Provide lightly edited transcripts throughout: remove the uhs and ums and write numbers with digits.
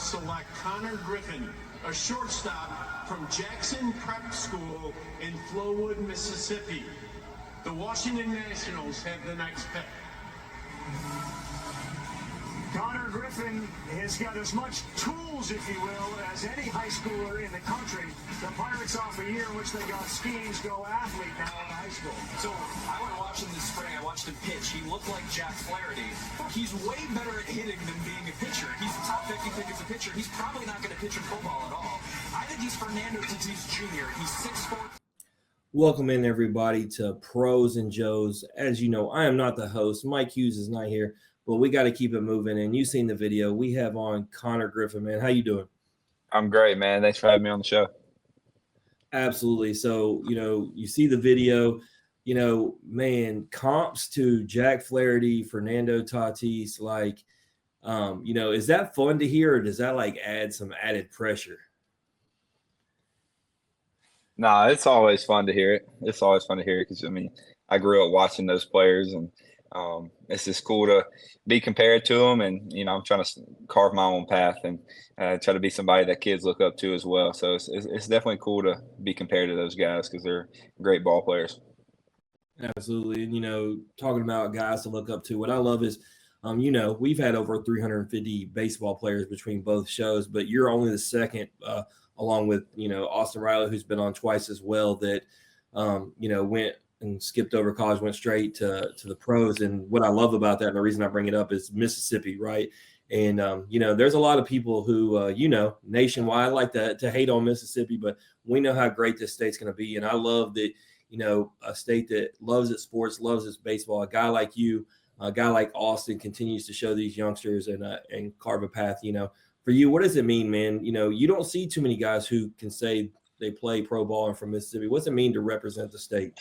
select Konnor Griffin, a shortstop from Jackson Prep School in Flowood, Mississippi. The Washington Nationals have the next pick. Konnor Griffin has got as much tools, if you will, as any high schooler in the country. The Pirates off a year in which they got schemes, go athlete now in high school. So I went watching this spring. I watched him pitch. He looked like Jack Flaherty. He's way better at hitting than being a pitcher. He's a top 50 pick as a pitcher. He's probably not going to pitch in football at all. I think he's Fernando Tatis Jr. He's 6'4". Welcome in, everybody, to Pros and Joes. As you know, I am not the host. Mike Hughes is not here, but we got to keep it moving. And you've seen the video. We have on Konnor Griffin, man. How you doing? I'm great, man. Thanks for having me on the show. Absolutely. So, you see the video, man, comps to Jack Flaherty, Fernando Tatis, is that fun to hear, or does that add some added pressure? Nah, it's always fun to hear it. It's always fun to hear it because, I grew up watching those players, and it's just cool to be compared to them. And, I'm trying to carve my own path and try to be somebody that kids look up to as well. So it's definitely cool to be compared to those guys because they're great ball players. Absolutely. And, talking about guys to look up to, what I love is, we've had over 350 baseball players between both shows, but you're only the second, along with, Austin Riley, who's been on twice as well, that, went and skipped over college, went straight to the pros. And what I love about that, and the reason I bring it up, is Mississippi, right? And, there's a lot of people who, nationwide like to hate on Mississippi, but we know how great this state's going to be. And I love that, a state that loves its sports, loves its baseball, a guy like you, a guy like Austin continues to show these youngsters and carve a path. For you, what does it mean, man? You don't see too many guys who can say they play pro ball and from Mississippi. What's it mean to represent the state?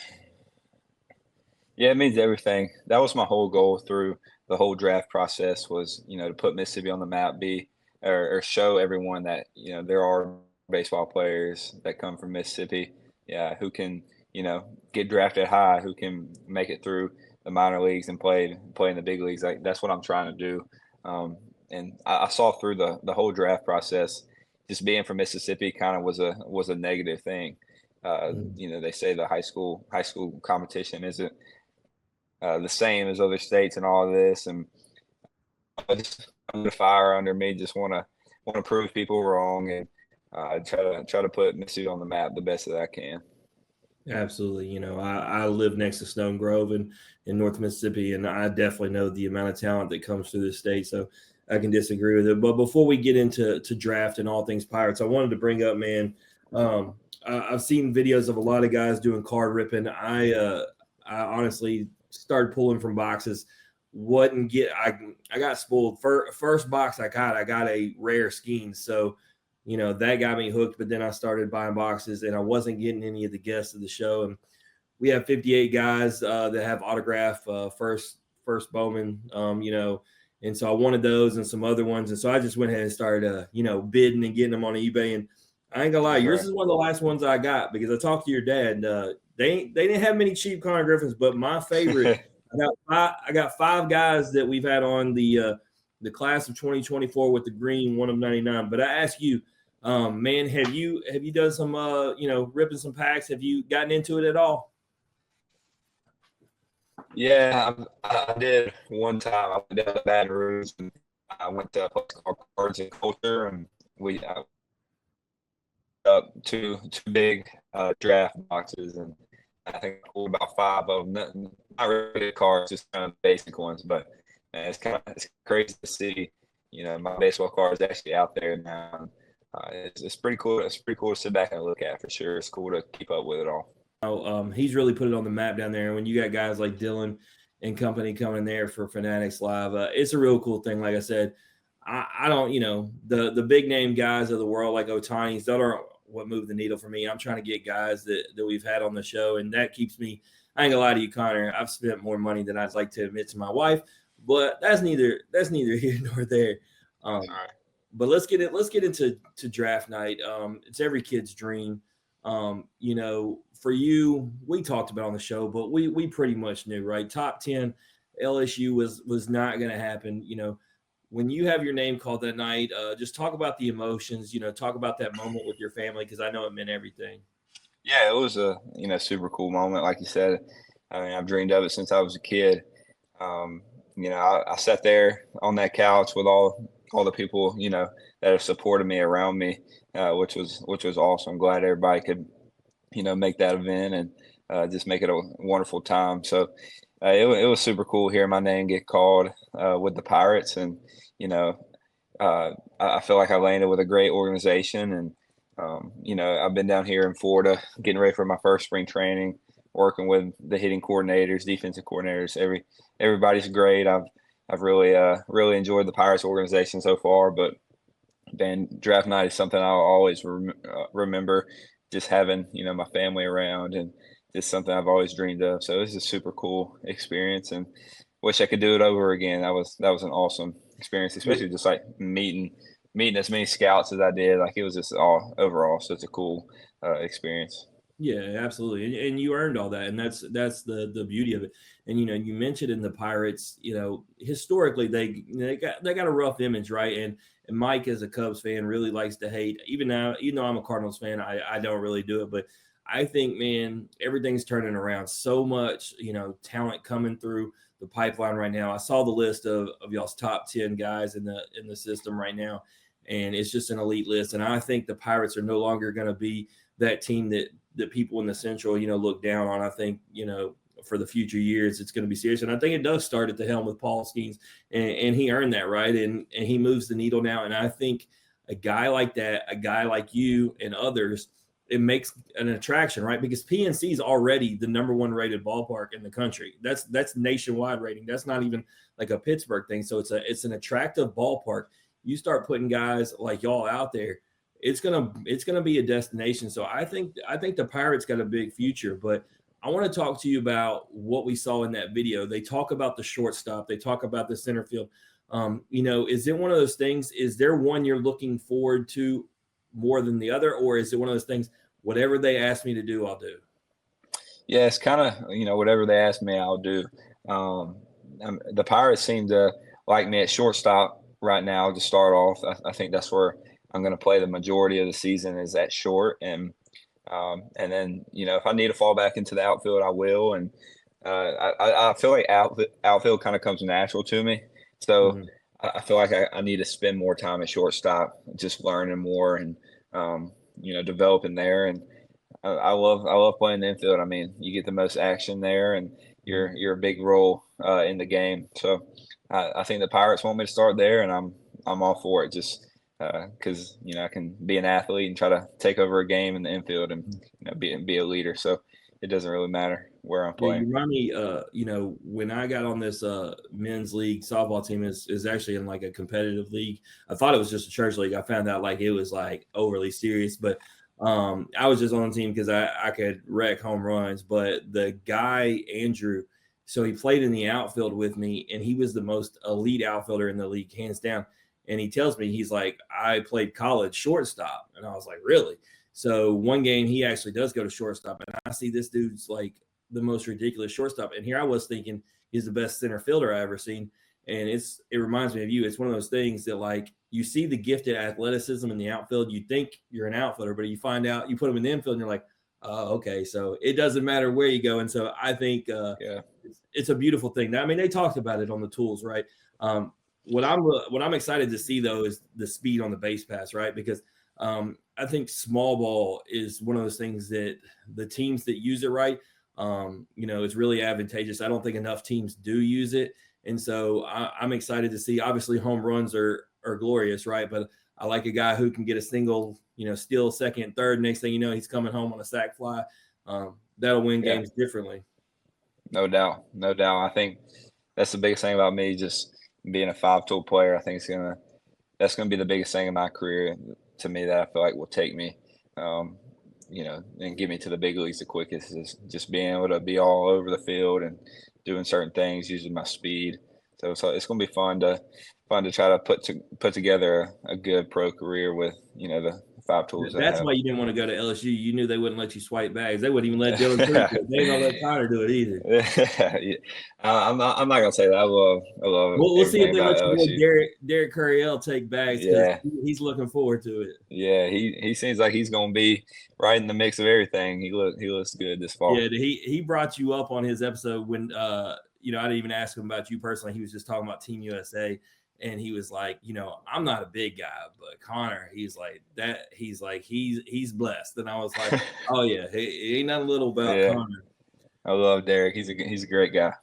Yeah, it means everything. That was my whole goal through the whole draft process was, to put Mississippi on the map, or show everyone that, there are baseball players that come from Mississippi, who can, get drafted high, who can make it through the minor leagues and play in the big leagues. That's what I'm trying to do. And I saw through the whole draft process, just being from Mississippi kind of was a negative thing. They say the high school competition isn't the same as other states and all of this, and I just the fire under me. Just want to prove people wrong and try to put Mississippi on the map the best that I can. Absolutely. I live next to Stone Grove in North Mississippi, and I definitely know the amount of talent that comes through this state. So I can disagree with it. But before we get into draft and all things Pirates, I wanted to bring up, man, I've seen videos of a lot of guys doing card ripping. I honestly started pulling from boxes. I got spoiled. First box I got a rare Skeens. So, that got me hooked. But then I started buying boxes, and I wasn't getting any of the guests of the show. And we have 58 guys that have autograph first Bowman, and so I wanted those and some other ones. And so I just went ahead and started, bidding and getting them on eBay. And I ain't gonna lie, yours is one of the last ones I got because I talked to your dad. They didn't have many cheap Konnor Griffins, but my favorite, I got 5 guys that we've had on the class of 2024 with the green 1 of 99. But I ask you, man, have you done some ripping some packs? Have you gotten into it at all? Yeah, I did one time. I went down to Baton Rouge and I went to Cards and Culture, and we up two big draft boxes, and I think I pulled about 5 of them. Not really cards, just kind of basic ones, but man, it's crazy to see. My baseball card is actually out there now. It's pretty cool. It's pretty cool to sit back and look at for sure. It's cool to keep up with it all. He's really put it on the map down there. And when you got guys like Dylan and company coming there for Fanatics Live, it's a real cool thing. Like I said, I don't, the big name guys of the world like Ohtani's, that aren't what moved the needle for me. I'm trying to get guys that we've had on the show, and that keeps me. I ain't gonna lie to you, Konnor. I've spent more money than I'd like to admit to my wife, but that's neither here nor there. All right. But let's get into draft night. It's every kid's dream. For you, we talked about on the show, but we pretty much knew, right? Top 10 LSU was not going to happen. when you have your name called that night, just talk about the emotions, talk about that moment with your family, because I know it meant everything. Yeah, it was a super cool moment, like you said. I mean, I've dreamed of it since I was a kid. Um, I sat there on that couch with all the people that have supported me around me, which was awesome. I'm glad everybody could make that event and just make it a wonderful time. So it was super cool hearing my name get called with the Pirates, and you know I feel like I landed with a great organization, and I've been down here in Florida getting ready for my first spring training, working with the hitting coordinators, defensive coordinators. Everybody's great. I've really enjoyed the Pirates organization so far, but man, draft night is something I'll always remember. Just having my family around, and just something I've always dreamed of. So it was a super cool experience, and wish I could do it over again. That was an awesome experience, especially just like meeting as many scouts as I did. Like, it was just all overall such a cool experience. Yeah, absolutely, and you earned all that, and that's the beauty of it. And you mentioned in the Pirates, historically they got a rough image, right? And Mike, as a Cubs fan, really likes to hate. Even now, even though I'm a Cardinals fan, I don't really do it, but I think, man, everything's turning around. So much, talent coming through the pipeline right now. I saw the list of y'all's top 10 guys in the system right now, and it's just an elite list. And I think the Pirates are no longer going to be that team that people in the Central, look down on. I think, for the future years, it's going to be serious. And I think it does start at the helm with Paul Skeens, and he earned that, right? And he moves the needle now. And I think a guy like that, a guy like you and others, it makes an attraction, right? Because PNC is already the number 1 rated ballpark in the country. That's nationwide rating. That's not even like a Pittsburgh thing. So it's an attractive ballpark. You start putting guys like y'all out there, it's gonna be a destination. So I think the Pirates got a big future. But I want to talk to you about what we saw in that video. They talk about the shortstop. They talk about the center field. Is it one of those things? Is there one you're looking forward to more than the other, or is it one of those things? Whatever they ask me to do, I'll do. Yeah, it's kind of whatever they ask me, I'll do. The Pirates seem to like me at shortstop right now to start off. I think that's where I'm going to play the majority of the season, is at short, and then if I need to fall back into the outfield, I will. And I feel like outfield kind of comes natural to me, so Mm-hmm. I feel like I need to spend more time at shortstop, just learning more and developing there. And I love playing the infield. I mean, you get the most action there, and you're a big role in the game. So I think the Pirates want me to start there, and I'm all for it. Just because I can be an athlete and try to take over a game in the infield, and be a leader. So it doesn't really matter where I'm Yeah, playing. you remind me, when I got on this men's league softball team, is actually in like a competitive league. I thought it was just a church league. I found out like it was like overly serious, but I was just on the team because I could wreck home runs. But the guy, Andrew, so he played in the outfield with me, and he was the most elite outfielder in the league, hands down. And he tells me, he's like, I played college shortstop. And I was like, really? So one game he actually does go to shortstop, and I see this dude's like the most ridiculous shortstop. And here I was thinking he's the best center fielder I ever seen. And it reminds me of you. It's one of those things that, like, you see the gifted athleticism in the outfield. You think you're an outfielder, but you find out, you put him in the infield, and you're like, oh, okay. So it doesn't matter where you go. And so I think it's a beautiful thing. Now, I mean, they talked about it on the tools, right? What I'm excited to see, though, is the speed on the base pass, right? Because I think small ball is one of those things that the teams that use it right, it's really advantageous. I don't think enough teams do use it. And so I'm excited to see. Obviously, home runs are glorious, right? But I like a guy who can get a single, steal second, third. Next thing you know, he's coming home on a sac fly. That'll win games differently. No doubt. I think that's the biggest thing about me, just being a 5-tool player. I think that's gonna be the biggest thing in my career, to me, that I feel like will take me, and get me to the big leagues the quickest, is just being able to be all over the field and doing certain things, using my speed. So it's gonna be fun to try to put together a good pro career with the 5 tools I That's have. why you didn't want to go to LSU. You knew they wouldn't let you swipe bags. They wouldn't even let Dylan Cruz do it. They ain't gonna let Konnor do it either. Yeah. I'm not gonna say that. I love We'll see if everything they about let you LSU. Derek Curriell take bags because Yeah, he's looking forward to it. yeah. He seems like he's gonna be right in the mix of everything. He looks good this fall. Yeah, he brought you up on his episode when I didn't even ask him about you personally. He was just talking about Team USA, and he was like, I'm not a big guy, but Konnor, he's blessed. And I was like, oh yeah, he ain't nothing little about Yeah. Konnor. I love Derek. He's a great guy.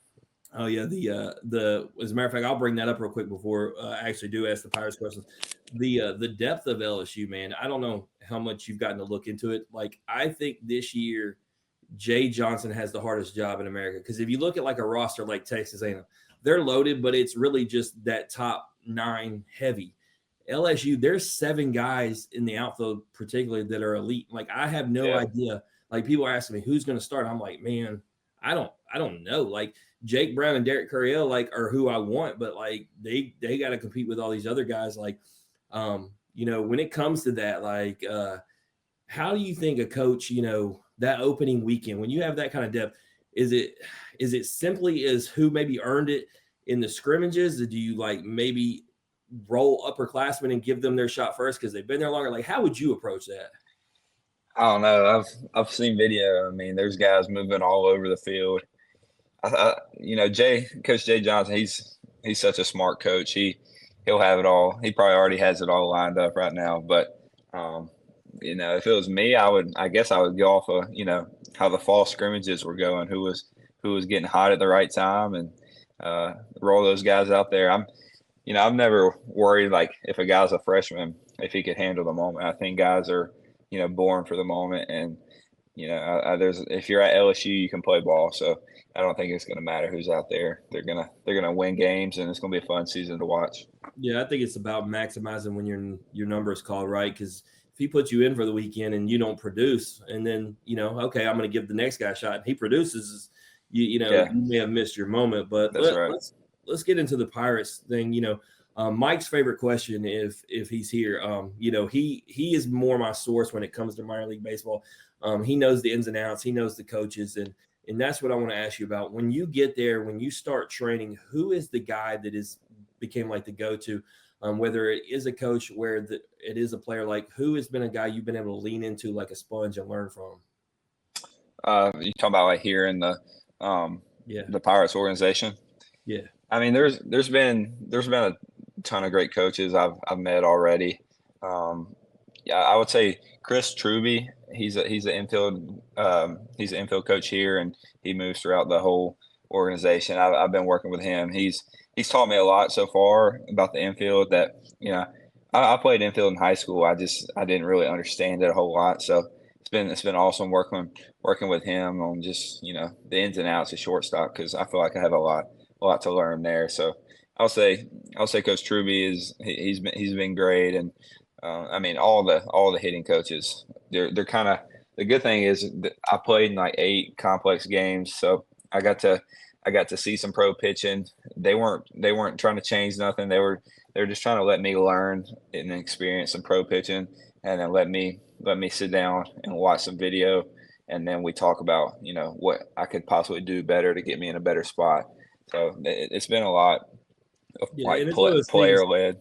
Oh yeah, the as a matter of fact, I'll bring that up real quick before I actually do ask the Pirates questions. The depth of LSU, man. I don't know how much you've gotten to look into it. Like, I think this year Jay Johnson has the hardest job in America, because if you look at like a roster like Texas A&M, they're loaded, but it's really just that top 9 heavy. LSU, there's 7 guys in the outfield particularly that are elite. Like, I have no idea. Like, people are asking me who's going to start. I'm like, man, I don't know. Like, Jake Brown and Derek Curriell are who I want, but like they got to compete with all these other guys. Like, when it comes to that, like, how do you think a coach, that opening weekend, when you have that kind of depth, is it simply as who maybe earned it in the scrimmages? Or do you like maybe roll upperclassmen and give them their shot first because they've been there longer? Like, how would you approach that? I don't know. I've seen video. I mean, there's guys moving all over the field. Coach Jay Johnson, he's such a smart coach. He'll have it all. He probably already has it all lined up right now. But if it was me, I guess I would go off of how the fall scrimmages were going, who was getting hot at the right time, and roll those guys out there. I'm never worried like if a guy's a freshman if he could handle the moment. I think guys are born for the moment, and if you're at LSU, you can play ball. So I don't think it's going to matter who's out there. They're gonna win games, and it's going to be a fun season to watch. Yeah, I think it's about maximizing when your number is called, right? Because if he puts you in for the weekend and you don't produce, and then okay, I'm going to give the next guy a shot, and he produces, you may have missed your moment. But let's get into the Pirates thing. Mike's favorite question, if he's here, he is more my source when it comes to minor league baseball. He knows the ins and outs. He knows the coaches, and that's what I want to ask you about. When you get there, when you start training, who is the guy that became like the go-to, whether it is a coach, where it is a player, like who has been a guy you've been able to lean into like a sponge and learn from? You talking about like here in the Pirates organization? Yeah. I mean, there's been a ton of great coaches I've met already. I would say Chris Truby. He's an infield coach here, and he moves throughout the whole organization. I've been working with him. He's taught me a lot so far about the infield. That I played infield in high school. I didn't really understand it a whole lot. So it's been awesome working with him on just the ins and outs of shortstop, because I feel like I have a lot to learn there. So I'll say Coach Truby he's been great, and I mean all the hitting coaches. They're kind of, the good thing is that I played in like 8 complex games, so I got to see some pro pitching. They weren't trying to change nothing. They were just trying to let me learn and experience some pro pitching, and then let me sit down and watch some video, and then we talk about what I could possibly do better to get me in a better spot. So it's been a lot of player led.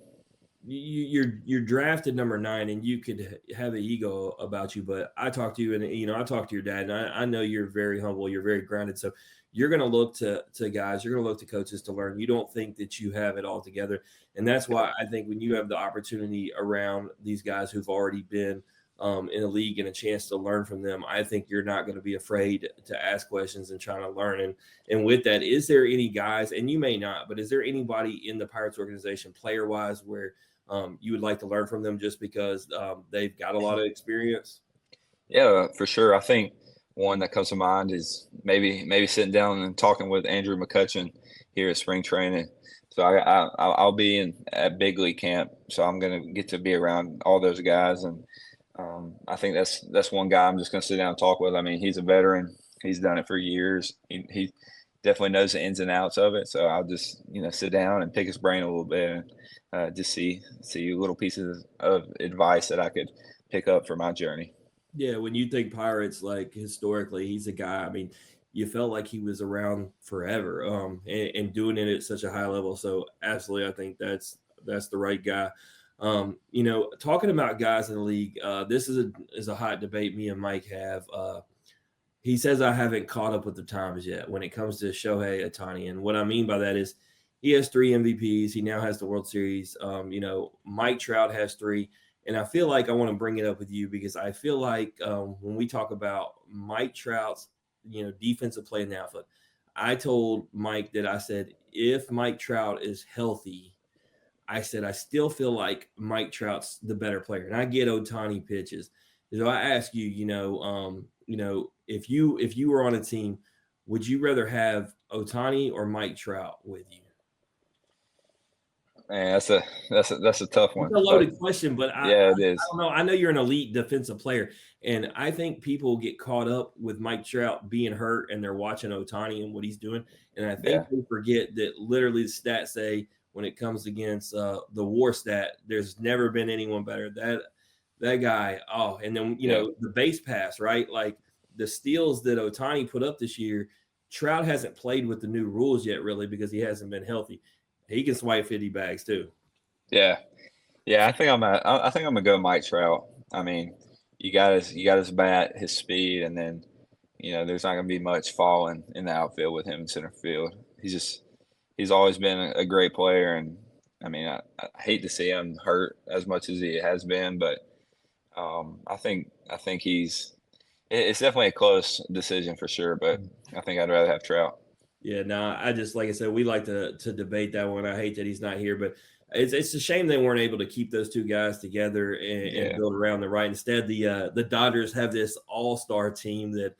You're drafted number 9, and you could have an ego about you, but I talked to you, and I talked to your dad, and I know you're very humble, you're very grounded. So you're going to look to guys, you're going to look to coaches to learn. You don't think that you have it all together, and that's why I think when you have the opportunity around these guys who've already been in a league and a chance to learn from them, I think you're not going to be afraid to ask questions and trying to learn. And with that, is there any guys, and you may not, but is there anybody in the Pirates organization player wise where you would like to learn from them just because they've got a lot of experience? Yeah, for sure. I think one that comes to mind is maybe sitting down and talking with Andrew McCutcheon here at spring training. So I'll be at big league camp, so I'm going to get to be around all those guys, and I think that's one guy I'm just going to sit down and talk with. I mean, he's a veteran. He's done it for years. He definitely knows the ins and outs of it. So I'll just sit down and pick his brain a little bit, and just see little pieces of advice that I could pick up for my journey. Yeah, when you think Pirates, like historically, he's a guy. I mean, you felt like he was around forever, and doing it at such a high level. So absolutely, I think that's the right guy. Talking about guys in the league, this is a hot debate me and Mike have. He says I haven't caught up with the times yet when it comes to Shohei Ohtani, and what I mean by that is he has 3 MVPs. He now has the World Series. Mike Trout has 3. And I feel like I want to bring it up with you because I feel like when we talk about Mike Trout's, defensive play in the outfield, I told Mike that I said, if Mike Trout is healthy, I said, I still feel like Mike Trout's the better player. And I get Ohtani pitches. So I ask you, if you were on a team, would you rather have Ohtani or Mike Trout with you? Man, that's a tough one. It's a loaded question, but it is. I don't know. I know you're an elite defensive player, and I think people get caught up with Mike Trout being hurt, and they're watching Ohtani and what he's doing, and I think they forget that literally the stats say when it comes against the WAR stat, there's never been anyone better. That guy. Oh, and then the base pass, right? Like the steals that Ohtani put up this year, Trout hasn't played with the new rules yet, really, because he hasn't been healthy. He can swipe 50 bags too. Yeah. I think I'm gonna go Mike Trout. I mean, you got his bat, his speed, and then there's not gonna be much falling in the outfield with him in center field. He's always been a great player, and I mean, I hate to see him hurt as much as he has been, but I think it's definitely a close decision for sure. But I think I'd rather have Trout. Yeah, no, I just, like I said, we like to debate that one. I hate that he's not here, but it's a shame they weren't able to keep those two guys together and build around the right. Instead, the Dodgers have this all-star team that,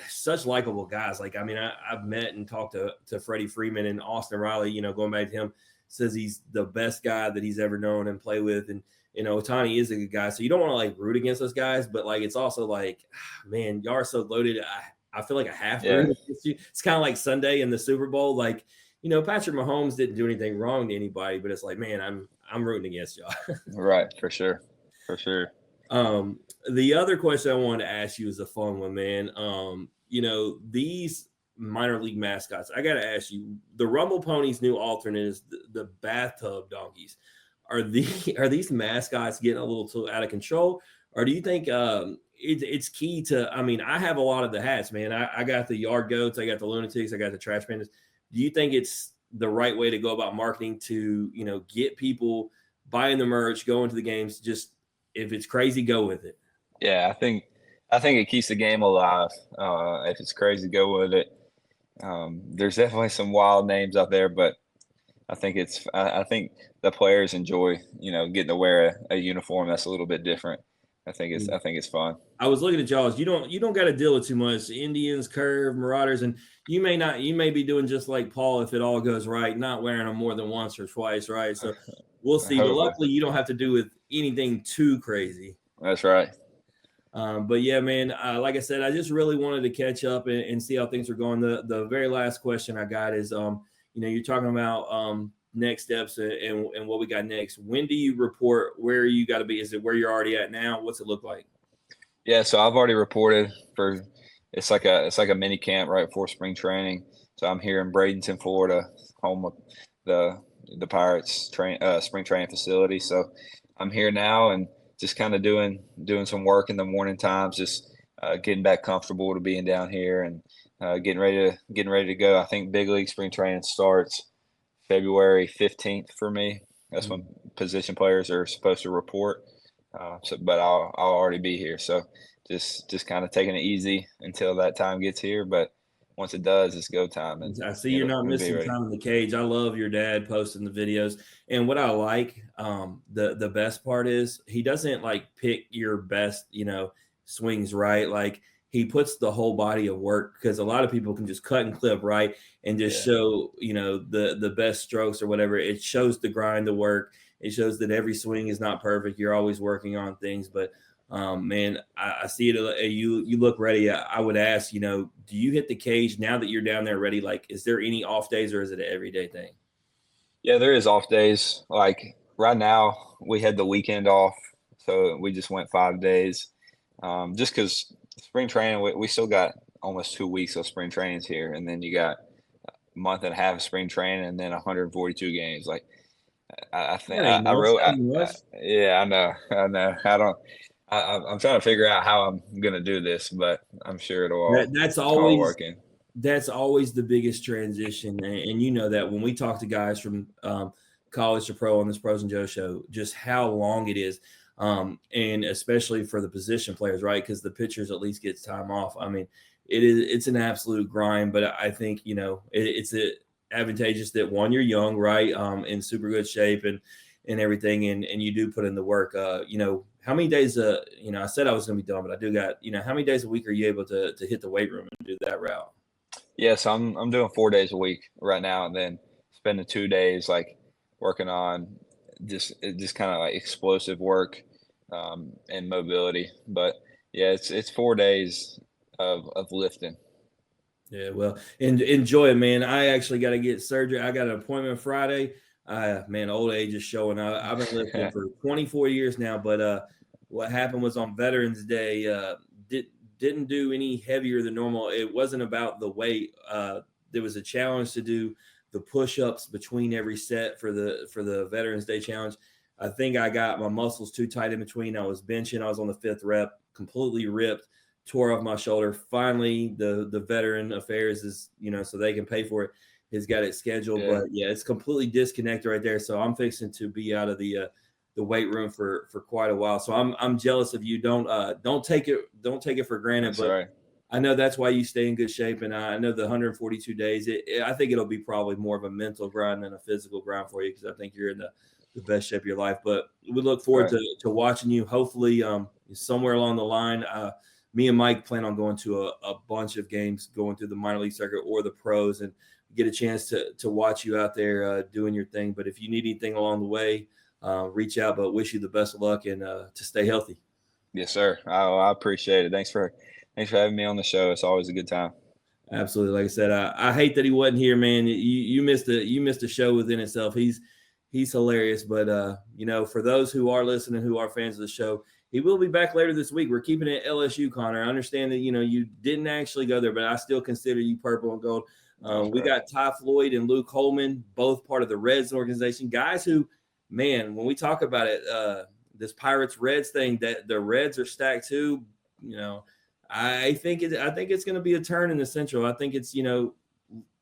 such likable guys. Like, I mean, I've met and talked to Freddie Freeman and Austin Riley, going back to him, says he's the best guy that he's ever known and play with. And, Ohtani is a good guy. So you don't want to, like, root against those guys, but, like, it's also like, man, y'all are so loaded. I feel like I have to root against you. It's kind of like Sunday in the Super Bowl. Like, Patrick Mahomes didn't do anything wrong to anybody, but it's like, man, I'm rooting against y'all. Right, for sure. The other question I wanted to ask you is a fun one, man. These minor league mascots, I got to ask you, the Rumble Ponies' new alternate is the bathtub donkeys. Are these mascots getting a little too out of control, or do you think it's key to? I mean, I have a lot of the hats, man. I got the yard goats, I got the lunatics, I got the trash pandas. Do you think it's the right way to go about marketing to get people buying the merch, going to the games? Just if it's crazy, go with it. Yeah, I think it keeps the game alive. If it's crazy, go with it. There's definitely some wild names out there, but I think the players enjoy, getting to wear a uniform that's a little bit different. I think it's fun. I was looking at y'all. You don't got to deal with too much Indians, Curve, Marauders, and you may be doing just like Paul if it all goes right, not wearing them more than once or twice, right? So we'll see. But luckily, you don't have to do with anything too crazy. That's right. But yeah, man, like I said, I just really wanted to catch up and see how things are going. The very last question I got is, you're talking about next steps and what we got next. When do you report where you got to be? Is it where you're already at now? What's it look like? Yeah, so I've already reported for it's like a mini camp right before spring training. So I'm here in Bradenton, Florida, home of the Pirates spring training facility. So I'm here now and just kind of doing some work in the morning times, just getting back comfortable to being down here and getting ready to go. I think big league spring training starts February 15th for me. That's when position players are supposed to report. But I'll already be here. So just kind of taking it easy until that time gets here. But once it does, it's go time. And I see you're not missing time in the cage. I love your dad posting the videos. And what I like, the best part is he doesn't like pick your best, swings, right? Like he puts the whole body of work, because a lot of people can just cut and clip, right? And just show, the best strokes or whatever. It shows the grind, the work. It shows that every swing is not perfect. You're always working on things. But, man, I see it. You look ready. I would ask, do you hit the cage now that you're down there ready? Like, is there any off days or is it an everyday thing? Yeah, there is off days. Like right now we had the weekend off. So we just went 5 days, just because spring training, we still got almost 2 weeks of spring trainings here, and then you got a month and a half of spring training, and then 142 games. Like I think That ain't I much. wrote, That ain't much. yeah, I know, I know. I don't. I'm trying to figure out how I'm gonna do this, but I'm sure That's it's all always working. that's always the biggest transition, and you know that when we talk to guys from college to pro on this Pros and Joe show, just how long it is, and especially for the position players, right? Because the pitchers at least gets time off. I mean, it's an absolute grind, but I think it's advantageous that one, you're young, right, in super good shape and everything, and you do put in the work. How many days? I said I was going to be done, but I do got. How many days a week are you able to hit the weight room and do that route? Yes, I'm doing 4 days a week right now, and then spending 2 days like working on just kind of like explosive work, and mobility. But yeah, it's 4 days of lifting. Yeah, well, and enjoy it, man. I actually got to get surgery. I got an appointment Friday. Man, old age is showing. I've been lifting for 24 years now, but what happened was on Veterans Day, didn't do any heavier than normal. It wasn't about the weight. There was a challenge to do the push-ups between every set for the Veterans Day challenge. I think I got my muscles too tight in between. I was benching. I was on the 5th rep, completely ripped, tore off my shoulder. Finally, the Veteran Affairs is, so they can pay for it, has got it scheduled. Yeah. But yeah, it's completely disconnected right there. So I'm fixing to be out of the weight room for quite a while. So I'm jealous of you. Don't take it for granted. That's but right. I know that's why you stay in good shape. And I know the 142 days, I think it'll be probably more of a mental grind than a physical grind for you, because I think you're in the best shape of your life. But we look forward to watching you. Hopefully somewhere along the line, me and Mike plan on going to a bunch of games, going through the minor league circuit or the pros, and get a chance to watch you out there doing your thing. But if you need anything along the way, reach out. But wish you the best of luck and to stay healthy. Yes, sir. I appreciate it. Thanks for having me on the show. It's always a good time. Absolutely. Like I said, I hate that he wasn't here, man. You missed a show within itself. He's hilarious. But for those who are listening, who are fans of the show, he will be back later this week. We're keeping it LSU, Konnor. I understand that you didn't actually go there, but I still consider you purple and gold. We got Ty Floyd and Luke Holman, both part of the Reds organization. Guys who, man, when we talk about it, this Pirates Reds thing, that the Reds are stacked too. I think it's going to be a turn in the Central. I think it's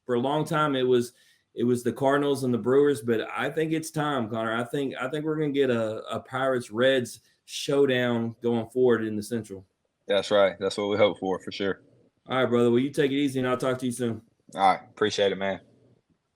for a long time it was the Cardinals and the Brewers, but I think it's time, Konnor. I think we're going to get a Pirates Reds showdown going forward in the Central. That's right. That's what we hope for sure. All right, brother. Well, you take it easy, and I'll talk to you soon. All right. Appreciate it, man.